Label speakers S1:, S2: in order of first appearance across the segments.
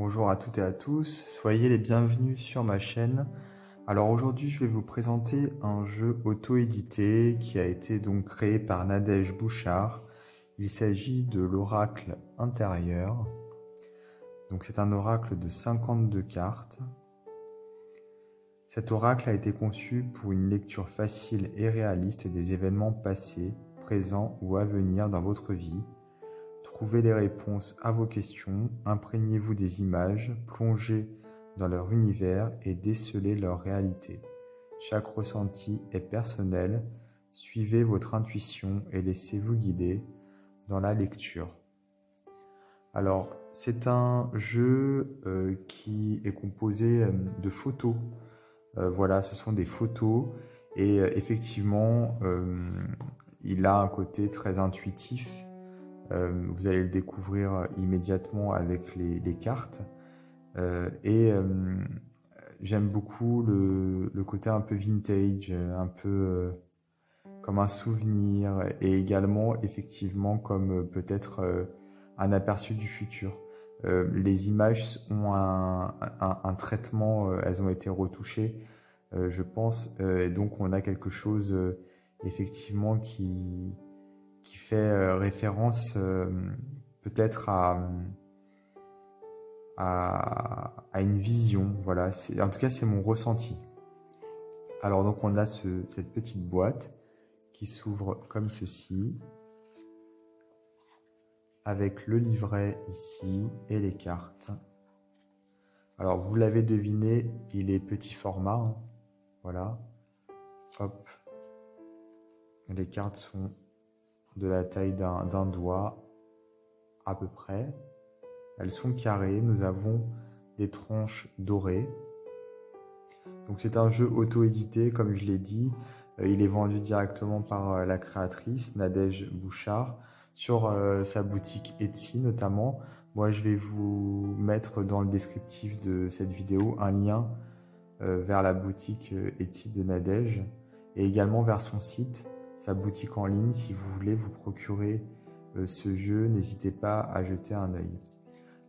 S1: Bonjour à toutes et à tous, soyez les bienvenus sur ma chaîne. Alors aujourd'hui je vais vous présenter un jeu auto-édité qui a été donc créé par Nadège Bouchard. Il s'agit de l'oracle intérieur. Donc c'est un oracle de 52 cartes. Cet oracle a été conçu pour une lecture facile et réaliste des événements passés, présents ou à venir dans votre vie. Trouvez les réponses à vos questions, imprégnez-vous des images, plongez dans leur univers et décelez leur réalité. Chaque ressenti est personnel, suivez votre intuition et laissez-vous guider dans la lecture. Alors, c'est un jeu qui est composé de photos. Voilà, ce sont des photos et effectivement, il a un côté très intuitif. Vous allez le découvrir immédiatement avec les cartes. J'aime beaucoup le côté un peu vintage, un peu comme un souvenir et également effectivement comme peut-être un aperçu du futur. Les images ont un traitement, elles ont été retouchées, je pense, et donc on a quelque chose effectivement qui fait référence peut-être à une vision. Voilà, en tout cas c'est mon ressenti. Alors donc on a cette petite boîte qui s'ouvre comme ceci, avec le livret ici et les cartes. Alors vous l'avez deviné, il est petit format, hein. Voilà, hop, les cartes sont de la taille d'un doigt à peu près. Elles sont carrées, nous avons des tranches dorées. Donc c'est un jeu auto-édité, comme je l'ai dit. Il est vendu directement par la créatrice, Nadège Bouchard, sur sa boutique Etsy notamment. Moi je vais vous mettre dans le descriptif de cette vidéo un lien vers la boutique Etsy de Nadège et également vers son site, sa boutique en ligne. Si vous voulez vous procurer ce jeu, n'hésitez pas à jeter un œil.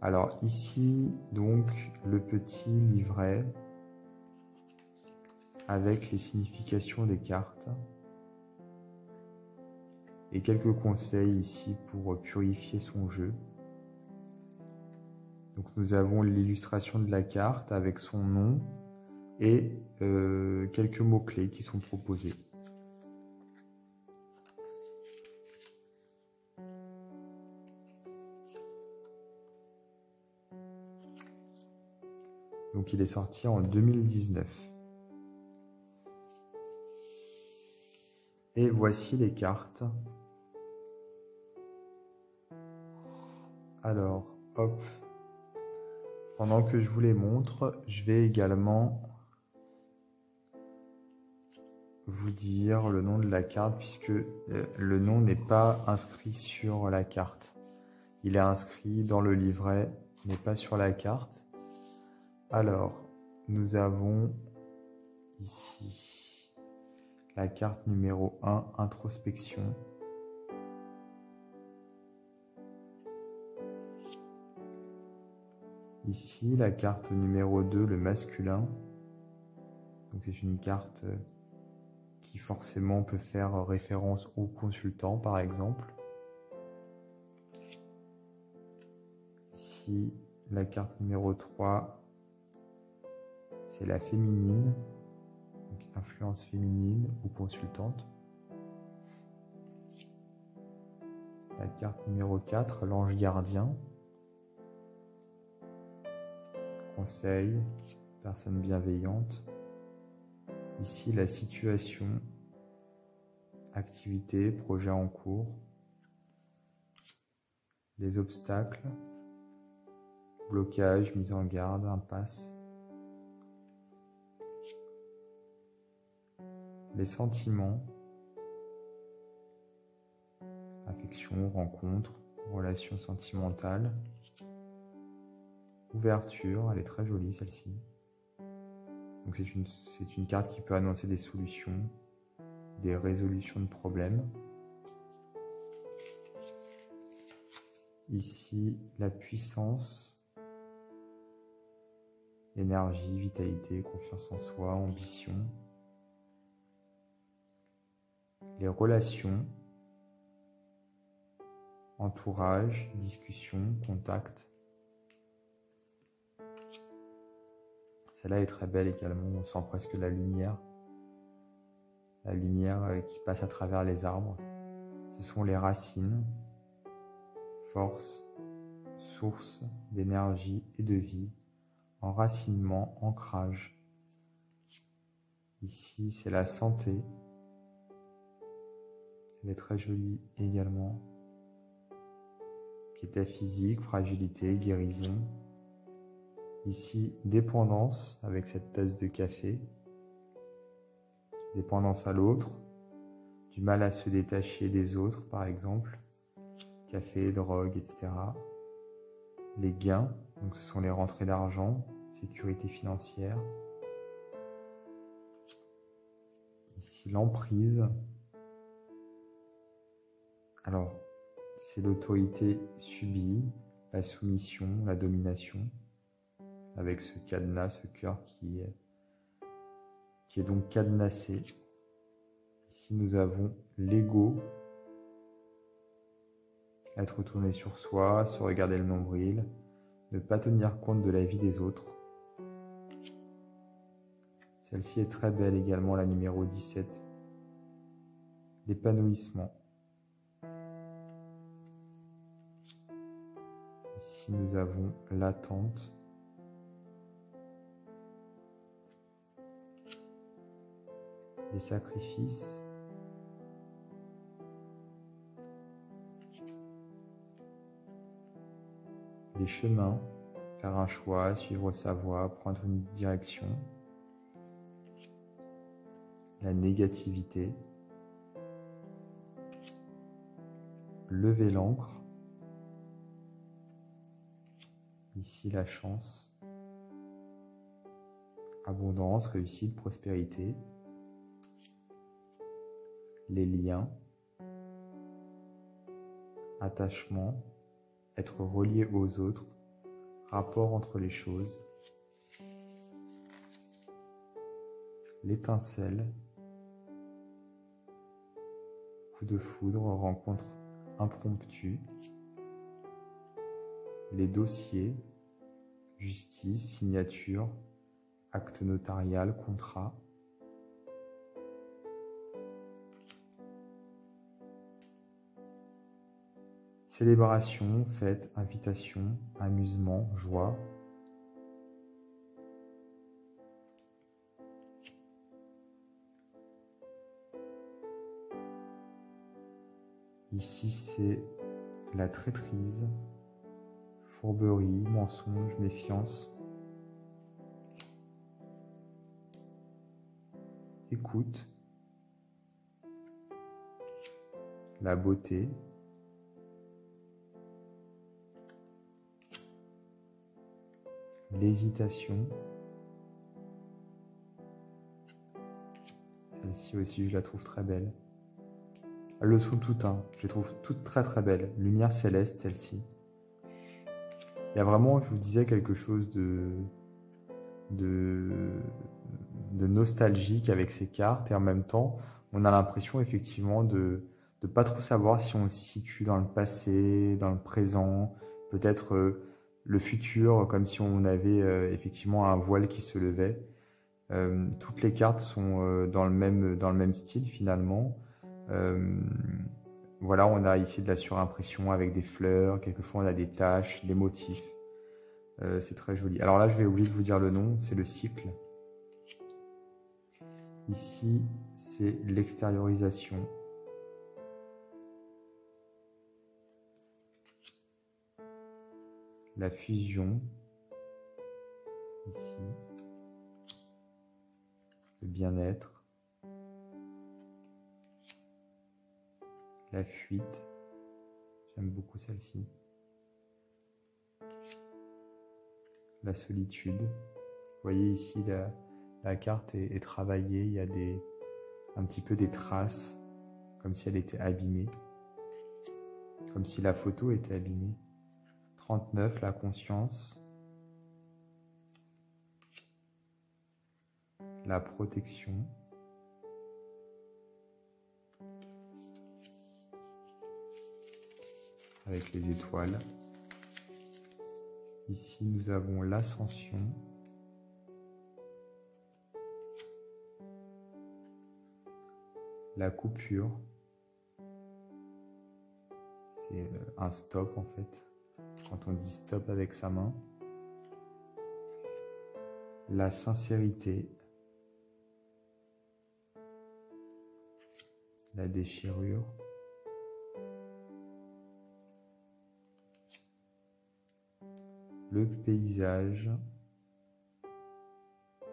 S1: Alors ici, donc, le petit livret avec les significations des cartes et quelques conseils ici pour purifier son jeu. Donc nous avons l'illustration de la carte avec son nom et quelques mots-clés qui sont proposés. Donc il est sorti en 2019. Et voici les cartes. Alors, hop. Pendant que je vous les montre, je vais également vous dire le nom de la carte puisque le nom n'est pas inscrit sur la carte. Il est inscrit dans le livret, mais pas sur la carte. Alors, nous avons ici la carte numéro 1, introspection. Ici, la carte numéro 2, le masculin. Donc c'est une carte qui forcément peut faire référence au consultant, par exemple. Ici, la carte numéro 3, c'est la féminine, donc influence féminine ou consultante. La carte numéro 4, l'ange gardien. Conseil, personne bienveillante. Ici, la situation, activité, projet en cours. Les obstacles, blocage, mise en garde, impasse. Les sentiments, affection, rencontre, relation sentimentale. Ouverture, elle est très jolie celle-ci. Donc c'est une carte qui peut annoncer des solutions, des résolutions de problèmes. Ici, la puissance, énergie, vitalité, confiance en soi, ambition. Les relations, entourage, discussion, contact. Celle-là est très belle également, on sent presque la lumière qui passe à travers les arbres. Ce sont les racines, force, source d'énergie et de vie, enracinement, ancrage. Ici, c'est la santé. Elle est très jolie également. Qui était physique, fragilité, guérison. Ici, dépendance avec cette tasse de café. Dépendance à l'autre. Du mal à se détacher des autres, par exemple. Café, drogue, etc. Les gains, donc ce sont les rentrées d'argent, sécurité financière. Ici, l'emprise. Alors, c'est l'autorité subie, la soumission, la domination, avec ce cadenas, ce cœur qui est donc cadenassé. Ici, nous avons l'ego, être tourné sur soi, se regarder le nombril, ne pas tenir compte de la vie des autres. Celle-ci est très belle également, la numéro 17. L'épanouissement. Ici, nous avons l'attente. Les sacrifices. Les chemins. Faire un choix, suivre sa voie, prendre une direction. La négativité. Lever l'ancre. Ici, la chance. Abondance, réussite, prospérité. Les liens. Attachement. Être relié aux autres. Rapport entre les choses. L'étincelle. Coup de foudre, rencontre impromptue. Les dossiers, justice, signature, acte notarial, contrat. Célébration, fête, invitation, amusement, joie. Ici, c'est la traîtrise, fourberie, mensonge, méfiance. Écoute. La beauté. L'hésitation. Celle-ci aussi, je la trouve très belle. Elles le sont toutes, hein. Je les trouve toutes très très belles. Lumière céleste, celle-ci. Il y a vraiment, je vous disais, quelque chose de nostalgique avec ces cartes. Et en même temps, on a l'impression effectivement de pas trop savoir si on se situe dans le passé, dans le présent, peut-être le futur, comme si on avait effectivement un voile qui se levait. Toutes les cartes sont dans le même style finalement. Voilà, on a ici de la surimpression avec des fleurs, quelquefois on a des taches, des motifs. C'est très joli. Alors là, je vais oublier de vous dire le nom, c'est le cycle. Ici, c'est l'extériorisation. La fusion. Ici. Le bien-être. La fuite. J'aime beaucoup celle-ci. La solitude. Vous voyez ici, la carte est travaillée. Il y a un petit peu des traces, comme si elle était abîmée. Comme si la photo était abîmée. 39, la conscience. la protection. Avec les étoiles. Ici, nous avons l'ascension. La coupure. C'est un stop en fait. Quand on dit stop avec sa main. La sincérité. La déchirure. Le paysage,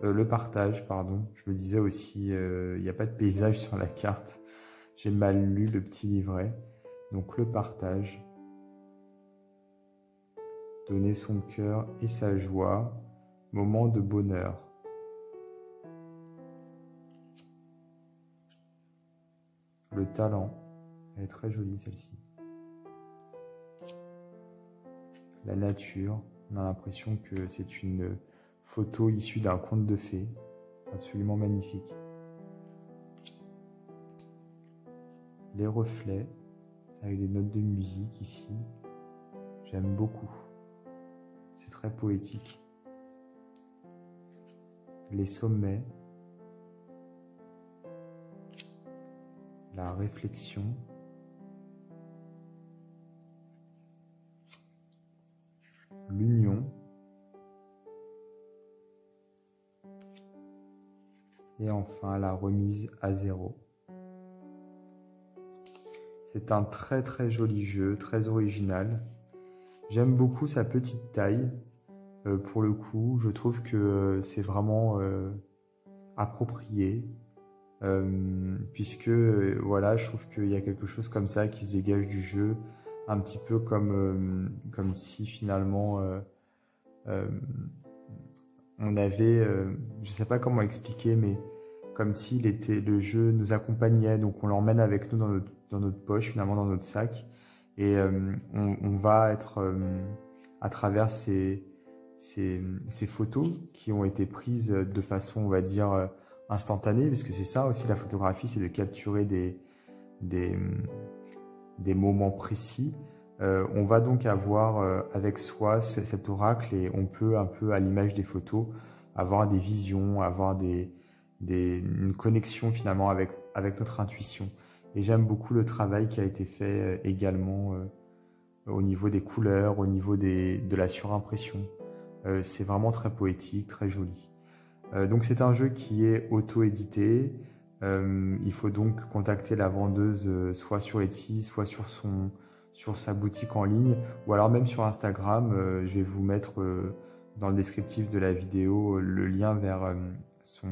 S1: le partage, pardon. Je me disais aussi, il n'y a pas de paysage sur la carte. J'ai mal lu le petit livret. Donc le partage, donner son cœur et sa joie, moment de bonheur. Le talent, elle est très jolie celle-ci. La nature. On a l'impression que c'est une photo issue d'un conte de fées, absolument magnifique. Les reflets, avec des notes de musique ici, j'aime beaucoup. C'est très poétique. Les sommets, la réflexion, l'union et enfin la remise à zéro. C'est un très très joli jeu, très original. J'aime beaucoup sa petite taille. Pour le coup, je trouve que c'est vraiment approprié. Puisque voilà, je trouve qu'il y a quelque chose comme ça qui se dégage du jeu. Un petit peu comme si finalement on avait, je sais pas comment expliquer, mais comme si le jeu nous accompagnait, donc on l'emmène avec nous dans notre poche, finalement dans notre sac, et on va être à travers ces photos qui ont été prises de façon, on va dire, instantanée, parce que c'est ça aussi la photographie, c'est de capturer des moments précis. On va donc avoir avec soi cet oracle et on peut un peu à l'image des photos avoir des visions, avoir une connexion finalement avec notre intuition. Et j'aime beaucoup le travail qui a été fait également au niveau des couleurs, au niveau de la surimpression. C'est vraiment très poétique, très joli. Donc c'est un jeu qui est auto-édité. Il faut donc contacter la vendeuse soit sur Etsy, soit sur sa boutique en ligne, ou alors même sur Instagram. Je vais vous mettre dans le descriptif de la vidéo le lien vers son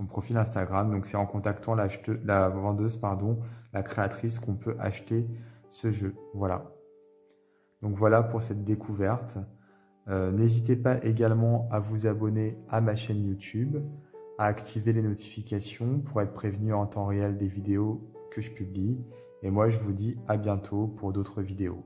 S1: profil Instagram. Donc c'est en contactant la vendeuse, la créatrice, qu'on peut acheter ce jeu. Voilà. Donc voilà pour cette découverte. N'hésitez pas également à vous abonner à ma chaîne YouTube, à activer les notifications pour être prévenu en temps réel des vidéos que je publie. Et moi, je vous dis à bientôt pour d'autres vidéos.